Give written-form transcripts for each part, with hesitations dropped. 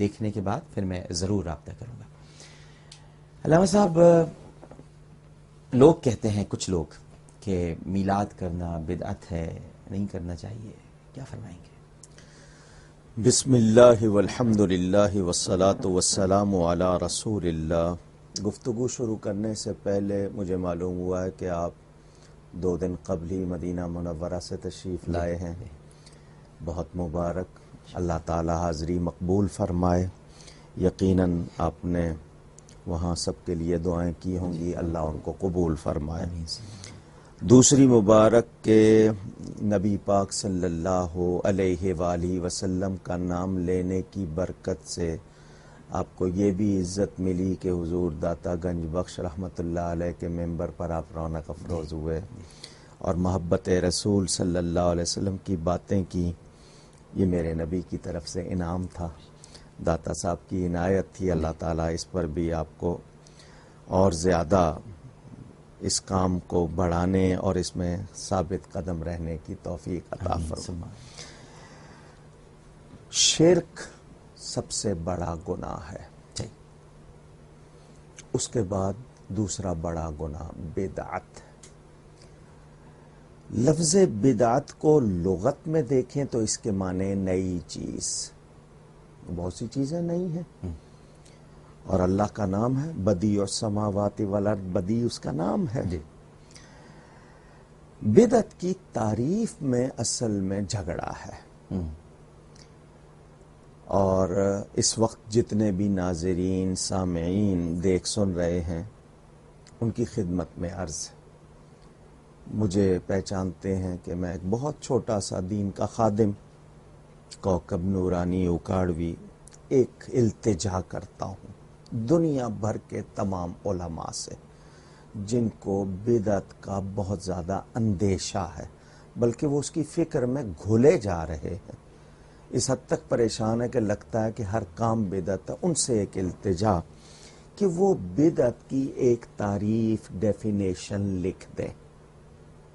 دیکھنے کے بعد پھر میں ضرور رابطہ کروں گا۔ علامہ صاحب، لوگ کہتے ہیں کچھ لوگ کہ میلاد کرنا بدعت ہے، نہیں کرنا چاہیے، کیا فرمائیں گے؟ بسم اللہ والحمد للہ والصلاة والسلام علی رسول اللہ۔ گفتگو شروع کرنے سے پہلے مجھے معلوم ہوا ہے کہ آپ 2 دن قبل ہی مدینہ منورہ سے تشریف لائے ہیں، بہت مبارک، اللہ تعالی حاضری مقبول فرمائے۔ یقیناً آپ نے وہاں سب کے لیے دعائیں کی ہوں گی، اللہ ان کو قبول فرمائے۔ دوسری مبارک کہ نبی پاک صلی اللہ علیہ وآلہ وسلم کا نام لینے کی برکت سے آپ کو یہ بھی عزت ملی کہ حضور داتا گنج بخش رحمۃ اللہ علیہ کے ممبر پر آپ رونق افروز ہوئے اور محبت رسول صلی اللہ علیہ وسلم کی باتیں کی۔ یہ میرے نبی کی طرف سے انعام تھا، داتا صاحب کی عنایت تھی۔ اللہ تعالیٰ اس پر بھی آپ کو اور زیادہ اس کام کو بڑھانے اور اس میں ثابت قدم رہنے کی توفیق عطا فرمائے۔ شرک سب سے بڑا گناہ ہے، اس کے بعد دوسرا بڑا گناہ بدعت۔ لفظ بدعت کو لغت میں دیکھیں تو اس کے معنی نئی چیز، بہت سی چیزیں نئی ہیں، اور اللہ کا نام ہے بدیع السماوات والارض، بدیع اس کا نام ہے۔ بدعت کی تعریف میں اصل میں جھگڑا ہے، اور اس وقت جتنے بھی ناظرین سامعین دیکھ سن رہے ہیں ان کی خدمت میں عرض ہے۔ مجھے پہچانتے ہیں کہ میں ایک بہت چھوٹا سا دین کا خادم، کوکب نورانی اکاڑوی، ایک التجا کرتا ہوں دنیا بھر کے تمام علماء سے جن کو بدعت کا بہت زیادہ اندیشہ ہے، بلکہ وہ اس کی فکر میں گھلے جا رہے ہیں، اس حد تک پریشان ہے کہ لگتا ہے کہ ہر کام بدعت ہے۔ ان سے ایک التجا کہ وہ بدعت کی ایک تعریف، ڈیفینیشن لکھ دیں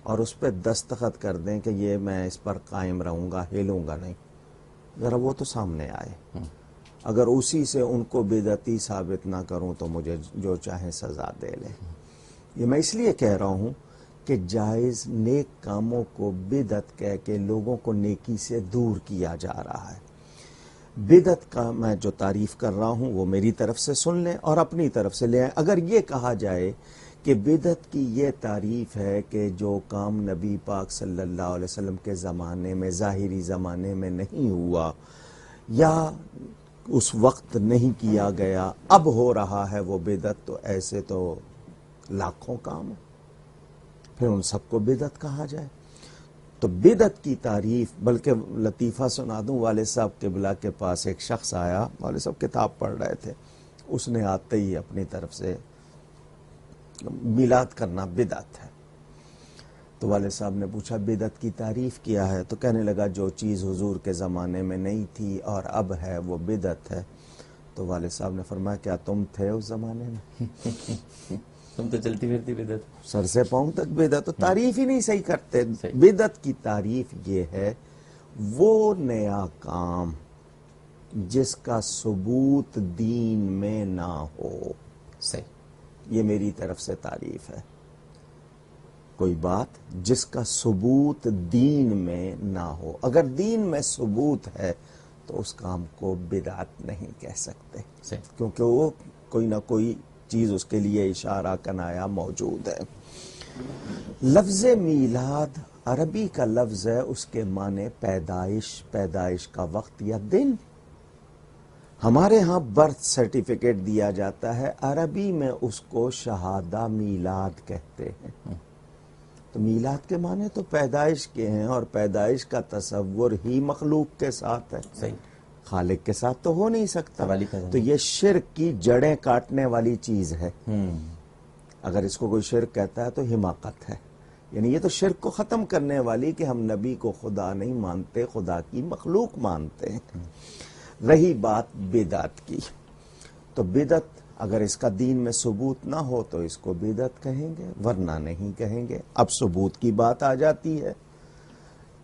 اور اس پہ دستخط کر دیں کہ یہ میں اس پر قائم رہوں گا، ہلوں گا نہیں۔ ذرا وہ تو سامنے آئے، اگر اسی سے ان کو بدعتی ثابت نہ کروں تو مجھے جو چاہے سزا دے لیں۔ یہ میں اس لیے کہہ رہا ہوں کہ جائز نیک کاموں کو بدعت کہہ کے لوگوں کو نیکی سے دور کیا جا رہا ہے۔ بدعت کا میں جو تعریف کر رہا ہوں وہ میری طرف سے سن لیں اور اپنی طرف سے لے آئیں۔ اگر یہ کہا جائے کہ بدعت کی یہ تعریف ہے کہ جو کام نبی پاک صلی اللہ علیہ وسلم کے زمانے میں، ظاہری زمانے میں نہیں ہوا یا اس وقت نہیں کیا گیا، اب ہو رہا ہے وہ بدعت، تو ایسے تو لاکھوں کام ہیں، پھر ان سب کو بدعت کہا جائے۔ تو بدعت کی تعریف، بلکہ لطیفہ سنا دوں، والد صاحب قبلہ کے پاس ایک شخص آیا، والد صاحب کتاب پڑھ رہے تھے، اس نے آتے ہی اپنی طرف سے میلاد کرنا بدعت ہے۔ تو والد صاحب نے پوچھا بدعت کی تعریف کیا ہے؟ تو کہنے لگا جو چیز حضور کے زمانے میں نہیں تھی اور اب ہے وہ بدعت ہے۔ تو والد صاحب نے فرمایا کیا تم تھے اس زمانے میں؟ تم تو چلتی پھرتی بدعت، سر سے پاؤں تک بدعت، تو تعریف ہی نہیں صحیح کرتے۔ بدعت کی تعریف یہ ہے وہ نیا کام جس کا ثبوت دین میں نہ ہو، صحیح، یہ میری طرف سے تعریف ہے۔ کوئی بات جس کا ثبوت دین میں نہ ہو، اگر دین میں ثبوت ہے تو اس کام کو بدعت نہیں کہہ سکتے، کیونکہ وہ کوئی نہ کوئی چیز اس کے لیے اشارہ کنایا موجود ہے۔ لفظ میلاد عربی کا لفظ ہے، اس کے معنی پیدائش، پیدائش کا وقت یا دن۔ ہمارے ہاں برتھ سرٹیفکیٹ دیا جاتا ہے، عربی میں اس کو شہادہ میلاد کہتے ہیں۔ تو میلاد کے معنی تو پیدائش کے ہیں، اور پیدائش کا تصور ہی مخلوق کے ساتھ ہے، خالق کے ساتھ تو ہو نہیں سکتا۔ تو یہ شرک کی جڑیں کاٹنے والی چیز ہے۔ اگر اس کو کوئی شرک کہتا ہے تو حماقت ہے، یعنی یہ تو شرک کو ختم کرنے والی کہ ہم نبی کو خدا نہیں مانتے، خدا کی مخلوق مانتے ہیں۔ رہی بات بدعت کی، تو بدعت اگر اس کا دین میں ثبوت نہ ہو تو اس کو بدعت کہیں گے، ورنہ نہیں کہیں گے۔ اب ثبوت کی بات آ جاتی ہے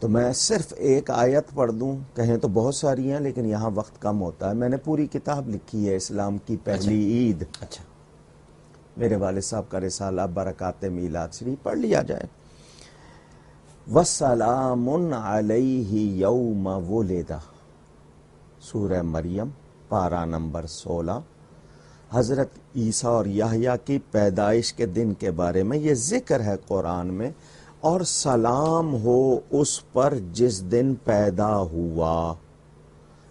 تو میں صرف ایک آیت پڑھ دوں، کہیں تو بہت ساری ہیں لیکن یہاں وقت کم ہوتا ہے. میں نے پوری کتاب لکھی ہے اسلام کی پہلی عید. اچھا. میرے والد صاحب کا رسالہ برکات میلاد شریف پڑھ لیا جائے. وَسَلَامٌ عَلَيْهِ يَوْمَ وُلِدَ، سورہ مریم پارہ نمبر 16. حضرت عیسیٰ اور یحییٰ کی پیدائش کے دن کے بارے میں یہ ذکر ہے قرآن میں. اور سلام ہو اس پر جس دن پیدا ہوا.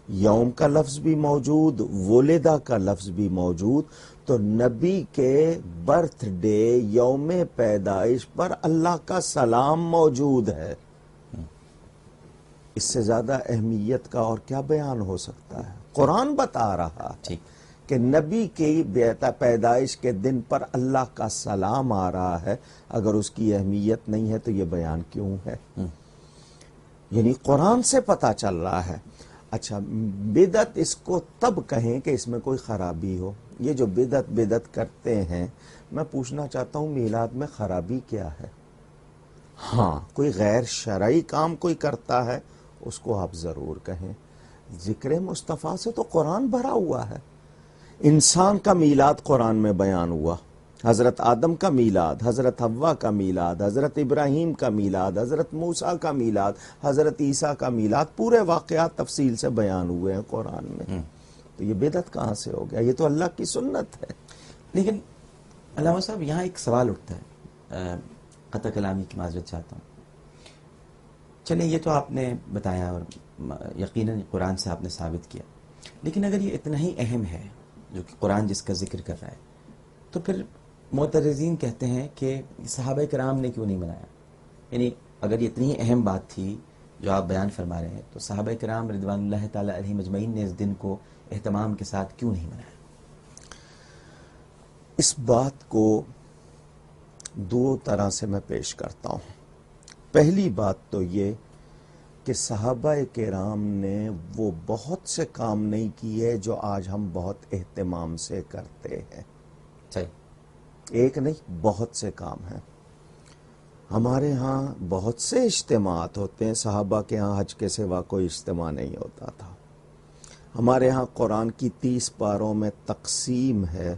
یوم کا لفظ بھی موجود، ولدہ کا لفظ بھی موجود. تو نبی کے برتھ ڈے، یوم پیدائش پر اللہ کا سلام موجود ہے. اس سے زیادہ اہمیت کا اور کیا بیان ہو سکتا ہے؟ قرآن بتا رہا ہے کہ نبی کی پیدائش کے دن پر اللہ کا سلام آ رہا ہے. اگر اس کی اہمیت نہیں ہے تو یہ بیان کیوں ہے؟ یعنی قرآن سے پتہ چل رہا ہے. اچھا، بدعت اس کو تب کہیں کہ اس میں کوئی خرابی ہو. یہ جو بدعت کرتے ہیں، میں پوچھنا چاہتا ہوں میلاد میں خرابی کیا ہے؟ ہاں، کوئی غیر شرعی کام کوئی کرتا ہے اس کو آپ ضرور کہیں. ذکر مصطفیٰ سے تو قرآن بھرا ہوا ہے. انسان کا میلاد قرآن میں بیان ہوا. حضرت آدم کا میلاد، حضرت حوا کا میلاد، حضرت ابراہیم کا میلاد، حضرت موسیٰ کا میلاد، حضرت عیسیٰ کا میلاد، پورے واقعات تفصیل سے بیان ہوئے ہیں قرآن میں. تو یہ بدعت کہاں سے ہو گیا؟ یہ تو اللہ کی سنت ہے. لیکن علامہ صاحب یہاں ایک سوال اٹھتا ہے، قطع کلامی کی معذرت چاہتا ہوں. چلیں یہ تو آپ نے بتایا اور یقیناً قرآن سے آپ نے ثابت کیا، لیکن اگر یہ اتنا ہی اہم ہے جو کہ قرآن جس کا ذکر کر رہا ہے، تو پھر معترضین کہتے ہیں کہ صحابہ کرام نے کیوں نہیں منایا؟ یعنی اگر یہ اتنی اہم بات تھی جو آپ بیان فرما رہے ہیں، تو صحابہ کرام رضوان اللہ تعالی علیہم اجمعین نے اس دن کو اہتمام کے ساتھ کیوں نہیں منایا؟ اس بات کو دو طرح سے میں پیش کرتا ہوں. پہلی بات تو یہ کہ صحابہ کرام نے وہ بہت سے کام نہیں کیے جو آج ہم بہت اہتمام سے کرتے ہیں. صحیح. ایک نہیں، بہت سے کام ہیں. ہمارے ہاں بہت سے اجتماعات ہوتے ہیں. صحابہ کے ہاں حج کے سوا کوئی اجتماع نہیں ہوتا تھا. ہمارے ہاں قرآن کی 30 پاروں میں تقسیم ہے،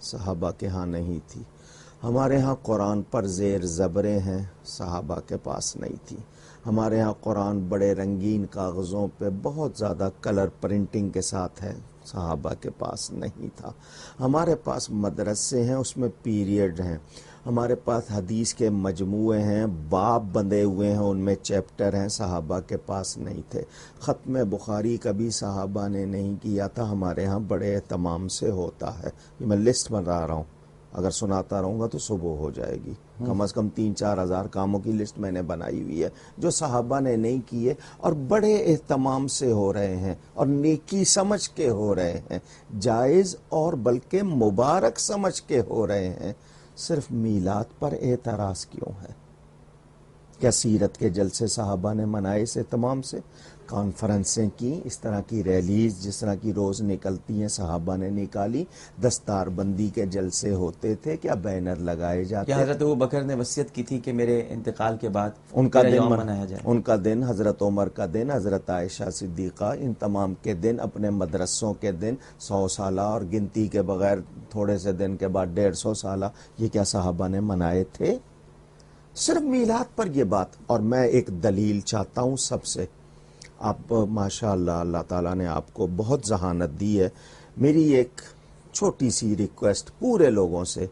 صحابہ کے ہاں نہیں تھی. ہمارے ہاں قرآن پر زیر زبریں ہیں، صحابہ کے پاس نہیں تھی. ہمارے ہاں قرآن بڑے رنگین کاغذوں پہ بہت زیادہ کلر پرنٹنگ کے ساتھ ہے، صحابہ کے پاس نہیں تھا. ہمارے پاس مدرسے ہیں، اس میں پیریڈ ہیں. ہمارے پاس حدیث کے مجموعے ہیں، باب بندے ہوئے ہیں، ان میں چیپٹر ہیں، صحابہ کے پاس نہیں تھے. ختم بخاری کبھی صحابہ نے نہیں کیا تھا، ہمارے ہاں بڑے اہتمام سے ہوتا ہے. یہ میں لسٹ بنا رہا ہوں، اگر سناتا رہوں گا تو صبح ہو جائے گی. کم از کم 3-4 ہزار کاموں کی لسٹ میں نے بنائی ہوئی ہے جو صحابہ نے نہیں کیے اور بڑے اہتمام سے ہو رہے ہیں اور نیکی سمجھ کے ہو رہے ہیں، جائز اور بلکہ مبارک سمجھ کے ہو رہے ہیں. صرف میلاد پر اعتراض کیوں ہے؟ کیا سیرت کے جلسے صحابہ نے منائے اس اہتمام سے؟ کانفرنسیں کی، اس طرح کی ریلیز جس طرح کی روز نکلتی ہیں صحابہ نے نکالی. دستار بندی کے جلسے ہوتے تھے، کیا بینر لگائے جاتے؟ کیا حضرت ابوبکر نے وصیت کی تھی کہ میرے انتقال کے بعد ان کا میرا دن یوم منایا جائے؟ ان کا دن، حضرت عمر کا دن، حضرت عائشہ صدیقہ، ان تمام کے دن، اپنے مدرسوں کے دن، 100 سالہ اور گنتی کے بغیر تھوڑے سے دن کے بعد 150 سالہ، یہ کیا صحابہ نے منائے تھے؟ صرف میلاد پر یہ بات. اور میں ایک دلیل چاہتا ہوں سب سے. آپ ماشاء اللہ، اللہ تعالیٰ نے آپ کو بہت ذہانت دی ہے. میری ایک چھوٹی سی ریکویسٹ پورے لوگوں سے،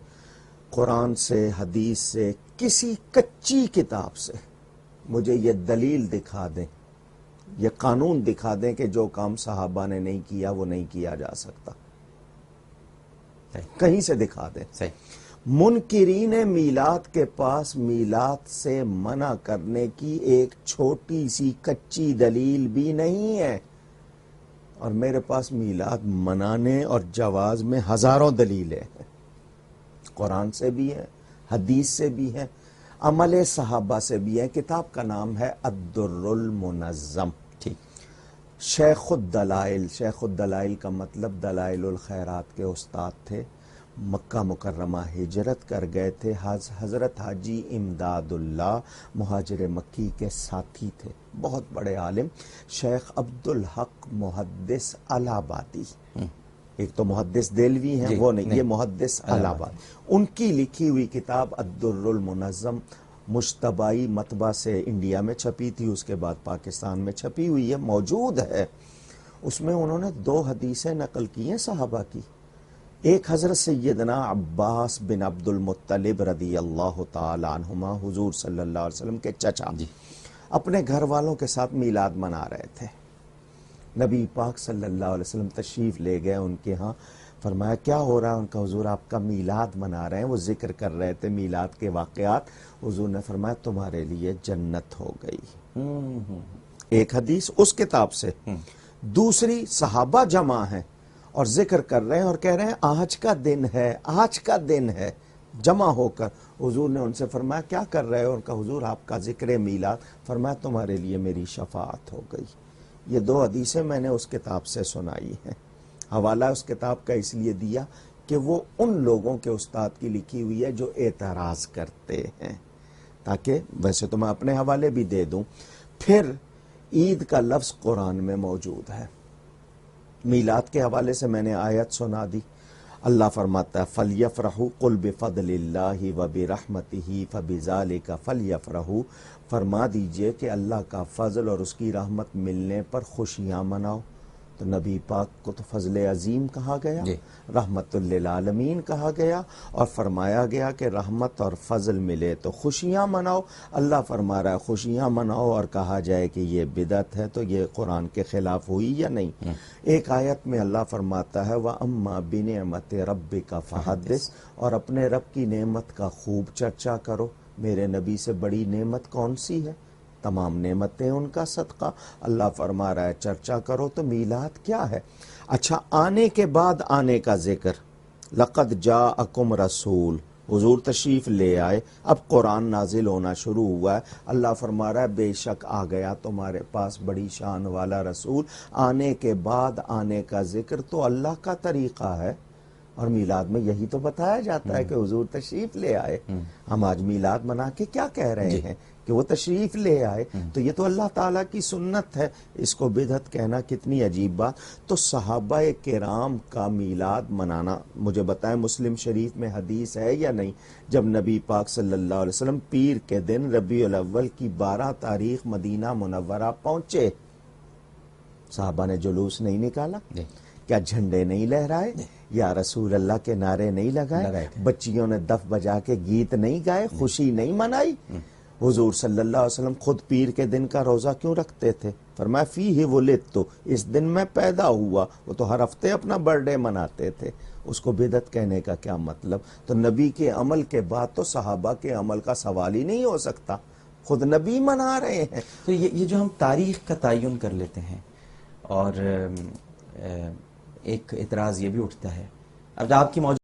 قرآن سے، حدیث سے، کسی کچی کتاب سے مجھے یہ دلیل دکھا دیں، یہ قانون دکھا دیں کہ جو کام صحابہ نے نہیں کیا وہ نہیں کیا جا سکتا. کہیں سے دکھا دیں. صحیح. منکرین میلاد کے پاس میلاد سے منع کرنے کی ایک چھوٹی سی کچی دلیل بھی نہیں ہے، اور میرے پاس میلاد منانے اور جواز میں ہزاروں دلیلیں ہیں. قرآن سے بھی ہیں، حدیث سے بھی ہیں، عمل صحابہ سے بھی ہیں. کتاب کا نام ہے الدر المنظم. ٹھیک. شیخ الدلائل، شیخ الدلائل کا مطلب دلائل الخیرات کے استاد تھے. مکہ مکرمہ ہجرت کر گئے تھے. حضرت حاجی امداد اللہ مہاجر مکی کے ساتھی تھے, بہت بڑے عالم, شیخ عبدالحق محدث الہ آبادی. ایک تو محدث دہلوی ہیں, وہ نہیں, یہ محدث الہ آبادی. ان کی لکھی ہوئی کتاب الدر المنظم مجتبائی مطبع سے انڈیا میں چھپی تھی, اس کے بعد پاکستان میں چھپی ہوئی ہے, موجود ہے. اس میں انہوں نے 2 حدیثیں نقل کی ہیں صحابہ کی. ایک حضرت سیدنا عباس بن عبد المطلب رضی اللہ تعالی عنہما, حضور صلی اللہ علیہ وسلم کے چچا, اپنے گھر والوں کے ساتھ میلاد منا رہے تھے. نبی پاک صلی اللہ علیہ وسلم تشریف لے گئے ان کے ہاں. فرمایا کیا ہو رہا ہے؟ ان کا حضور آپ کا میلاد منا رہے ہیں. وہ ذکر کر رہے تھے میلاد کے واقعات. حضور نے فرمایا تمہارے لیے جنت ہو گئی. ایک حدیث اس کتاب سے. دوسری صحابہ جمع ہیں اور ذکر کر رہے ہیں اور کہہ رہے ہیں آج کا دن ہے, آج کا دن ہے, جمع ہو کر. حضور نے ان سے فرمایا کیا کر رہے ہو؟ ان کا حضور آپ کا ذکر میلاد. فرمایا تمہارے لیے میری شفاعت ہو گئی. یہ 2 حدیثیں میں نے اس کتاب سے سنائی ہیں. حوالہ اس کتاب کا اس لیے دیا کہ وہ ان لوگوں کے استاد کی لکھی ہوئی ہے جو اعتراض کرتے ہیں, تاکہ ویسے تو میں اپنے حوالے بھی دے دوں. پھر عید کا لفظ قرآن میں موجود ہے. میلاد کے حوالے سے میں نے آیت سنا دی. اللہ فرماتا ہے فَلْيَفْرَحُوا قُلْ بِفَضْلِ اللَّهِ وَبِرَحْمَتِهِ فَبِذَلِكَ فَلْيَفْرَحُوا. فرما دیجئے کہ اللہ کا فضل اور اس کی رحمت ملنے پر خوشیاں مناؤ. تو نبی پاک کو تو فضل عظیم کہا گیا, رحمت للعالمین کہا گیا, اور فرمایا گیا کہ رحمت اور فضل ملے تو خوشیاں مناؤ. اللہ فرما رہا ہے خوشیاں مناؤ, اور کہا جائے کہ یہ بدعت ہے تو یہ قرآن کے خلاف ہوئی یا نہیں؟ ایک آیت میں اللہ فرماتا ہے وَأَمَّا بِنِعْمَتِ رَبِّكَ فَحَدِّثْ, اور اپنے رب کی نعمت کا خوب چرچا کرو. میرے نبی سے بڑی نعمت کون سی ہے؟ تمام نعمتیں ان کا صدقہ. اللہ فرما رہا ہے چرچا کرو. تو میلاد کیا ہے؟ اچھا, آنے کے بعد آنے کا ذکر. لقد جاءکم رسول, حضور تشریف لے آئے, اب قرآن نازل ہونا شروع ہوا ہے. اللہ فرما رہا ہے بے شک آ گیا تمہارے پاس بڑی شان والا رسول. آنے کے بعد آنے کا ذکر تو اللہ کا طریقہ ہے, اور میلاد میں یہی تو بتایا جاتا ہے کہ حضور تشریف لے آئے. ہم آج میلاد منا کے کیا کہہ رہے ہیں کہ وہ تشریف لے آئے, تو یہ تو اللہ تعالیٰ کی سنت ہے. اس کو بدعت کہنا کتنی عجیب بات. تو صحابہ کرام کا میلاد منانا, مجھے بتائیں مسلم شریف میں حدیث ہے یا نہیں؟ جب نبی پاک صلی اللہ علیہ وسلم پیر کے دن ربیع الاول کی 12 تاریخ مدینہ منورہ پہنچے, صحابہ نے جلوس نہیں نکالا؟ کیا جھنڈے نہیں لہرائے؟ یا رسول اللہ کے نعرے نہیں لگائے؟ بچیوں نے دف بجا کے گیت نہیں گائے؟ خوشی نہیں منائی؟ حضور صلی اللہ علیہ وسلم خود پیر کے دن کا روزہ کیوں رکھتے تھے؟ فرمایا فیہ ولدت, اس دن میں پیدا ہوا. وہ تو ہر ہفتے اپنا برتھ ڈے مناتے تھے. اس کو بدعت کہنے کا کیا مطلب؟ تو نبی کے عمل کے بعد تو صحابہ کے عمل کا سوال ہی نہیں ہو سکتا, خود نبی منا رہے ہیں. تو یہ جو ہم تاریخ کا تعین کر لیتے ہیں, اور ایک اعتراض یہ بھی اٹھتا ہے, اب آپ کی موجود